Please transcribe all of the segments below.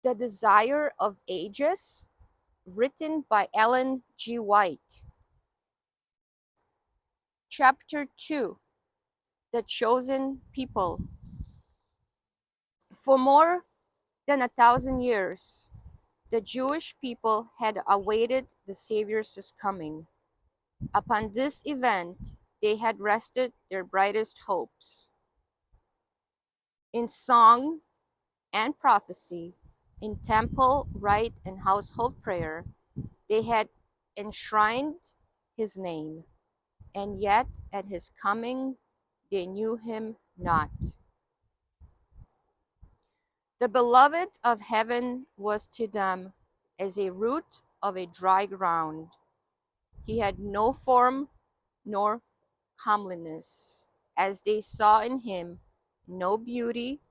The Desire of Ages, written by Ellen G. White. Chapter 2, The Chosen People. For more than 1,000 years, the Jewish people had awaited the Savior's coming. Upon this event, they had rested their brightest hopes. In song and prophecy, in temple rite and household prayer, they had enshrined his name, and yet at his coming they knew him not. The beloved of heaven was to them as a root of a dry ground. He had no form nor comeliness, as they saw in him no beauty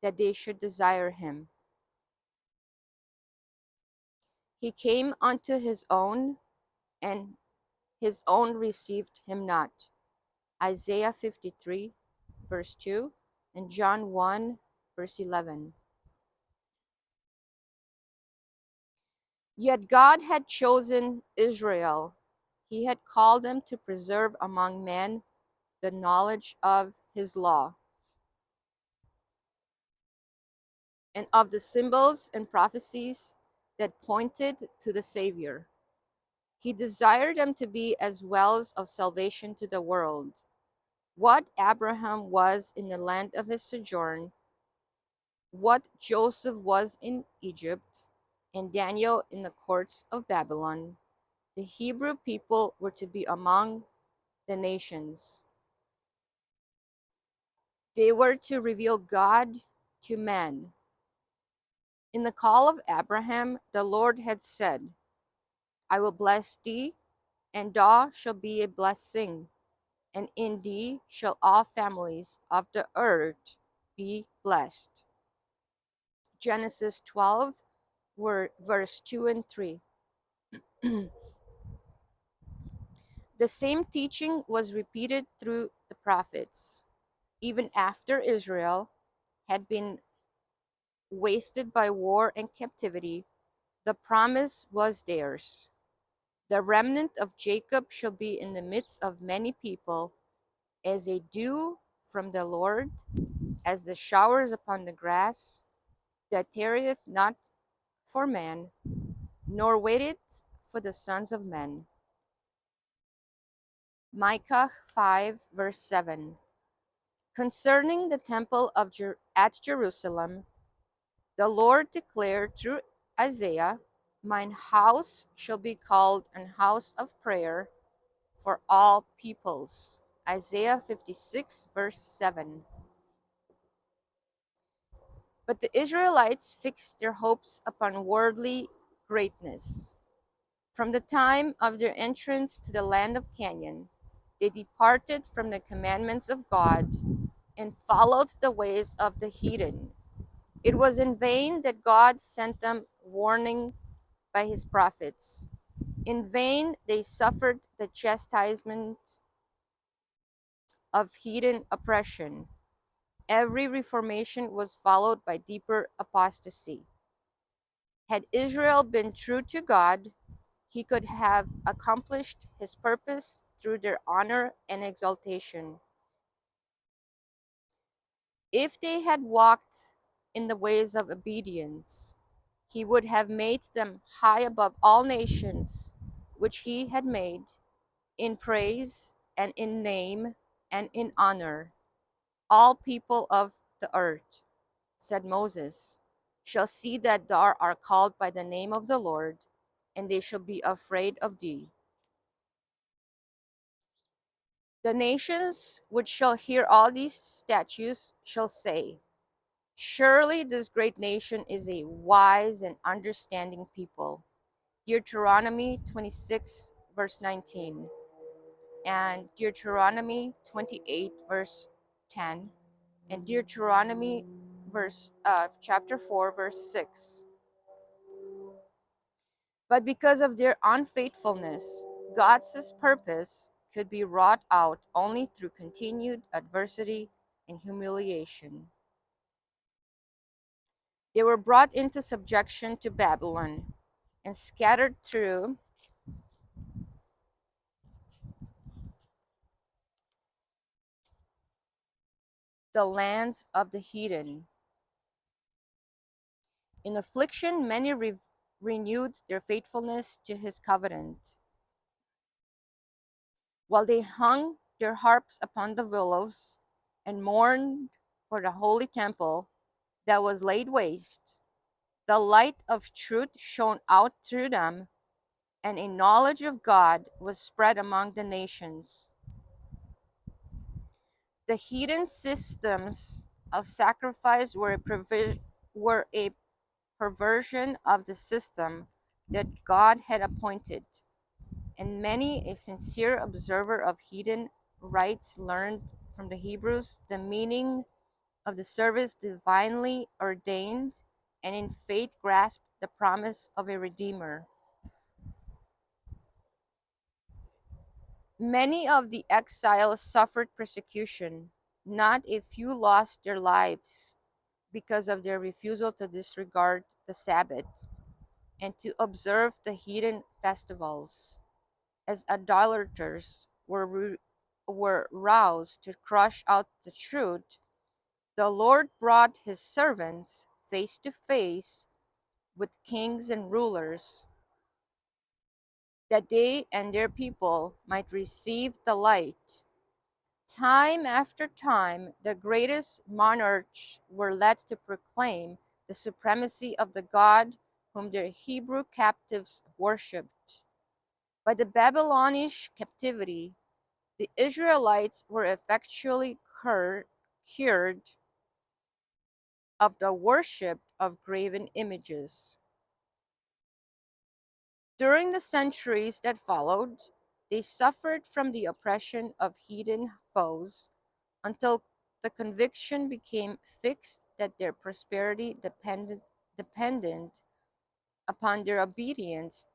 that they should desire him. He came unto his own, and his own received him not. Isaiah 53, verse 2, and John 1, verse 11. Yet God had chosen Israel. He had called them to preserve among men the knowledge of his law, and of the symbols and prophecies that pointed to the Savior. He desired them to be as wells of salvation to the world. What Abraham was in the land of his sojourn, what Joseph was in Egypt, and Daniel in the courts of Babylon, the Hebrew people were to be among the nations. They were to reveal God to men. In the call of Abraham, the Lord had said, I will bless thee, and thou shalt be a blessing, and in thee shall all families of the earth be blessed. Genesis 12, verse 2 and 3. The same teaching was repeated through the prophets. Even after Israel had been wasted by war and captivity, the promise was theirs. The remnant of Jacob shall be in the midst of many people, as a dew from the Lord, as the showers upon the grass, that tarrieth not for man, nor waiteth for the sons of men. Micah 5, verse 7. Concerning the temple at Jerusalem, the Lord declared through Isaiah, Mine house shall be called an house of prayer for all peoples. Isaiah 56, verse 7. But the Israelites fixed their hopes upon worldly greatness. From the time of their entrance to the land of Canaan, they departed from the commandments of God and followed the ways of the heathen. It was in vain that God sent them warning by his prophets. In vain they suffered the chastisement of heathen oppression. Every reformation was followed by deeper apostasy. Had Israel been true to God, he could have accomplished his purpose through their honor and exaltation. If they had walked in the ways of obedience, he would have made them high above all nations which he had made, in praise and in name and in honor. All people of the earth, said Moses, shall see that thou art called by the name of the Lord, and they shall be afraid of thee. The nations which shall hear all these statutes shall say, Surely this great nation is a wise and understanding people. Deuteronomy 26, verse 19, and Deuteronomy 28, verse 10, and Deuteronomy chapter 4, verse 6. But because of their unfaithfulness, God's purpose could be wrought out only through continued adversity and humiliation. They were brought into subjection to Babylon and scattered through the lands of the heathen. In affliction, many renewed their faithfulness to his covenant, while they hung their harps upon the willows and mourned for the holy temple that was laid waste. The light of truth shone out through them, and a knowledge of God was spread among the nations. The heathen systems of sacrifice were a perversion of the system that God had appointed, and many a sincere observer of heathen rites learned from the Hebrews the meaning of the service divinely ordained, and in faith grasped the promise of a Redeemer. Many of the exiles suffered persecution. Not a few lost their lives because of their refusal to disregard the Sabbath and to observe the heathen festivals. As idolaters were roused to crush out the truth, the Lord brought his servants face to face with kings and rulers, that they and their people might receive the light. Time after time, the greatest monarchs were led to proclaim the supremacy of the God whom their Hebrew captives worshipped. By the Babylonish captivity, the Israelites were effectually cured of the worship of graven images. During the centuries that followed, they suffered from the oppression of heathen foes until the conviction became fixed that their prosperity depended upon their obedience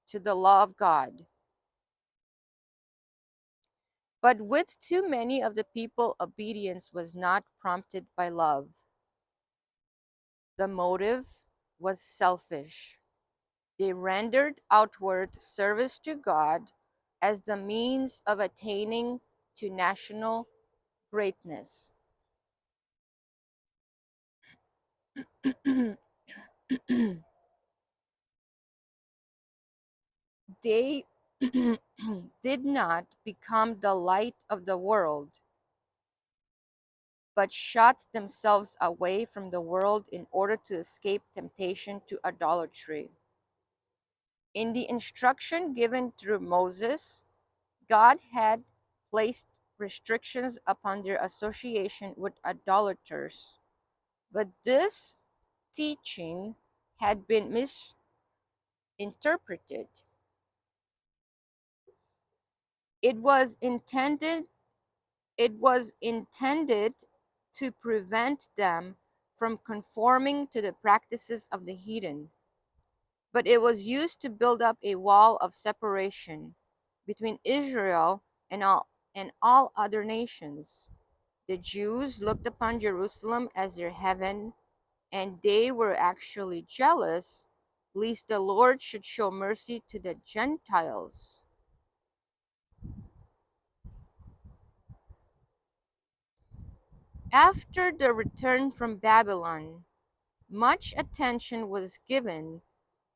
to the law of God. But with too many of the people, obedience was not prompted by love. The motive was selfish. They rendered outward service to God as the means of attaining to national greatness. They did not become the light of the world, but shut themselves away from the world in order to escape temptation to idolatry. In the instruction given through Moses, God had placed restrictions upon their association with idolaters, but this teaching had been misinterpreted. It was intended it was intended to prevent them from conforming to the practices of the heathen, but it was used to build up a wall of separation between Israel and all other nations. The Jews looked upon Jerusalem as their heaven, and they were actually jealous lest the Lord should show mercy to the Gentiles. After the return from Babylon, much attention was given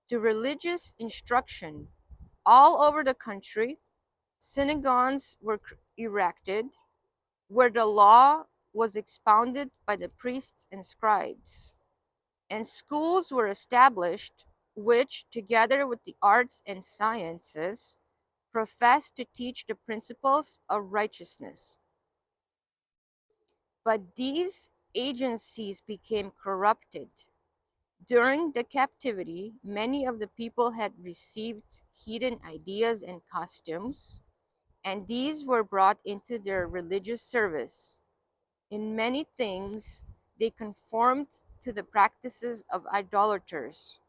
to religious instruction. All over the country, synagogues were erected where the law was expounded by the priests and scribes, and schools were established which, together with the arts and sciences, professed to teach the principles of righteousness. But these agencies became corrupted. During the captivity, many of the people had received heathen ideas and customs, and these were brought into their religious service. In many things, they conformed to the practices of idolaters.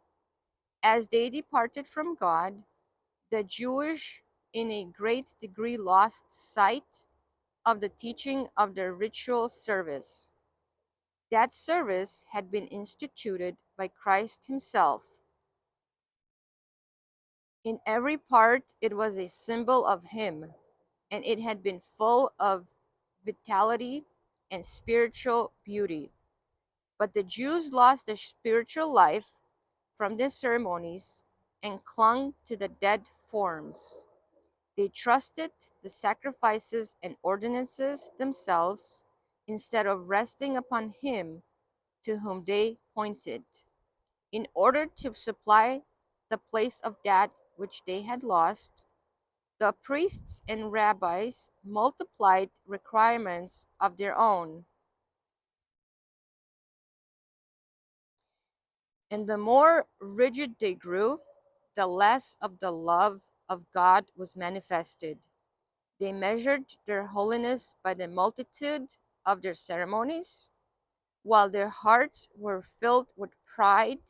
As they departed from God, the Jewish in a great degree lost sight of the teaching of their ritual service. That service had been instituted by Christ Himself. In every part, it was a symbol of Him, and it had been full of vitality and spiritual beauty. But the Jews lost their spiritual life from the ceremonies and clung to the dead forms. They trusted the sacrifices and ordinances themselves instead of resting upon Him to whom they pointed. In order to supply the place of that which they had lost, the priests and rabbis multiplied requirements of their own, and the more rigid they grew, the less of the love of God was manifested. They measured their holiness by the multitude of their ceremonies, while their hearts were filled with pride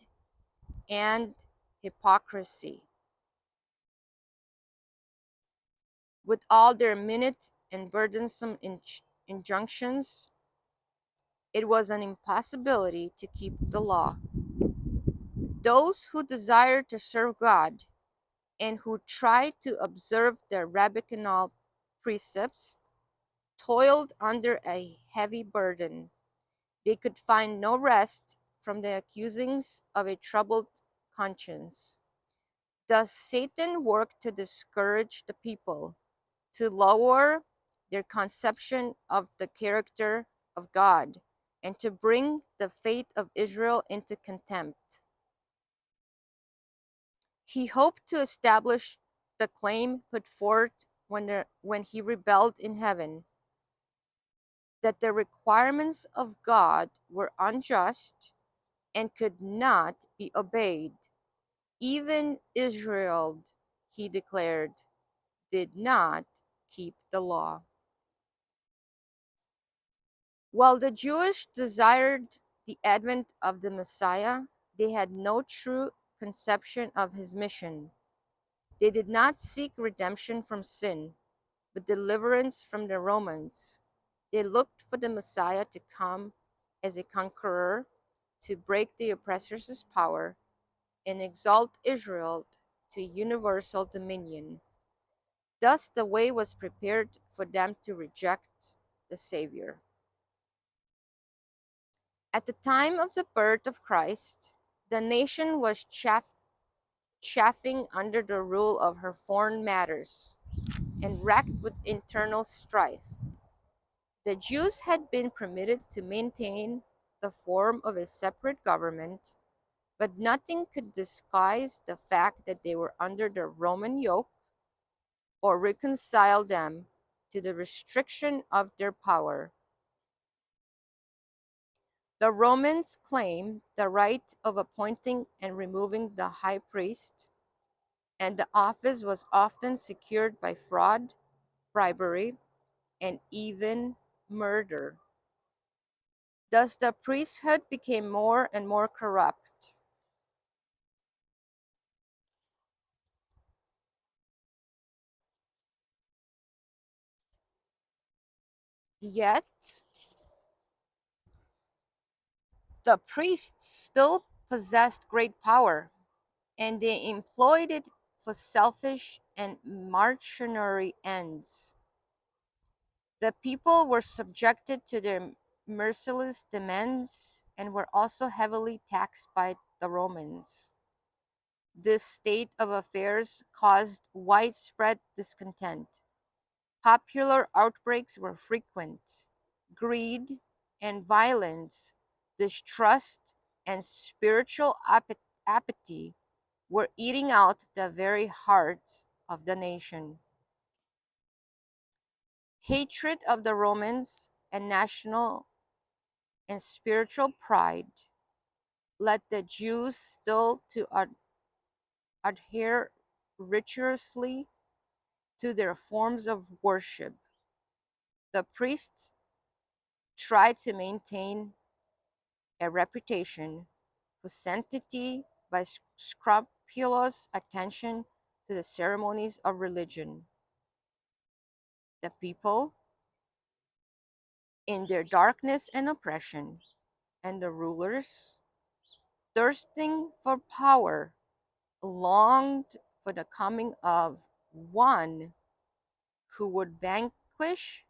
and hypocrisy. With all their minute and burdensome injunctions, it was an impossibility to keep the law. Those who desired to serve God and who tried to observe the rabbinical precepts toiled under a heavy burden. They could find no rest from the accusings of a troubled conscience. Thus Satan worked to discourage the people, to lower their conception of the character of God, and to bring the faith of Israel into contempt. He hoped to establish the claim put forth when he rebelled in heaven, that the requirements of God were unjust and could not be obeyed. Even Israel, he declared, did not keep the law. While the Jews desired the advent of the Messiah, they had no true conception of his mission. They did not seek redemption from sin, but deliverance from the Romans. They looked for the Messiah to come as a conqueror, to break the oppressor's power, and exalt Israel to universal dominion. Thus, the way was prepared for them to reject the Savior. At the time of the birth of Christ, the nation was chafing under the rule of her foreign matters and racked with internal strife. The Jews had been permitted to maintain the form of a separate government, but nothing could disguise the fact that they were under the Roman yoke or reconcile them to the restriction of their power. The Romans claimed the right of appointing and removing the high priest, and the office was often secured by fraud, bribery, and even murder. Thus, the priesthood became more and more corrupt. Yet, the priests still possessed great power, and they employed it for selfish and mercenary ends. The people were subjected to their merciless demands and were also heavily taxed by the Romans. This state of affairs caused widespread discontent. Popular outbreaks were frequent. Greed and violence, distrust, and spiritual apathy were eating out the very heart of the nation. Hatred of the Romans and national and spiritual pride led the Jews still to adhere rigorously to their forms of worship. The priests tried to maintain a reputation for sanctity by scrupulous attention to the ceremonies of religion. The people, in their darkness and oppression, and the rulers, thirsting for power, longed for the coming of one who would vanquish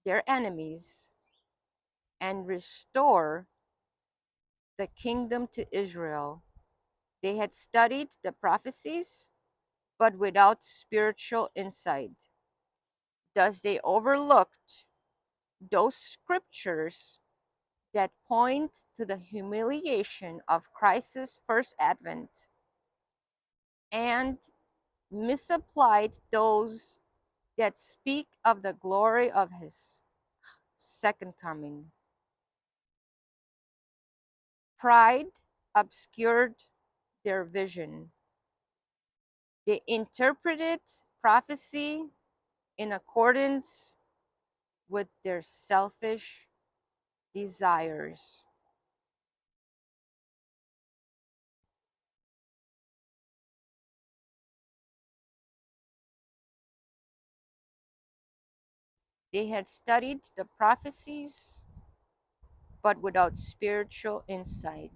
their enemies and restore the kingdom to Israel. They had studied the prophecies, but without spiritual insight. Thus, they overlooked those scriptures that point to the humiliation of Christ's first advent and misapplied those that speak of the glory of his second coming. Pride obscured their vision. They interpreted prophecy in accordance with their selfish desires. They had studied the prophecies, but without spiritual insight.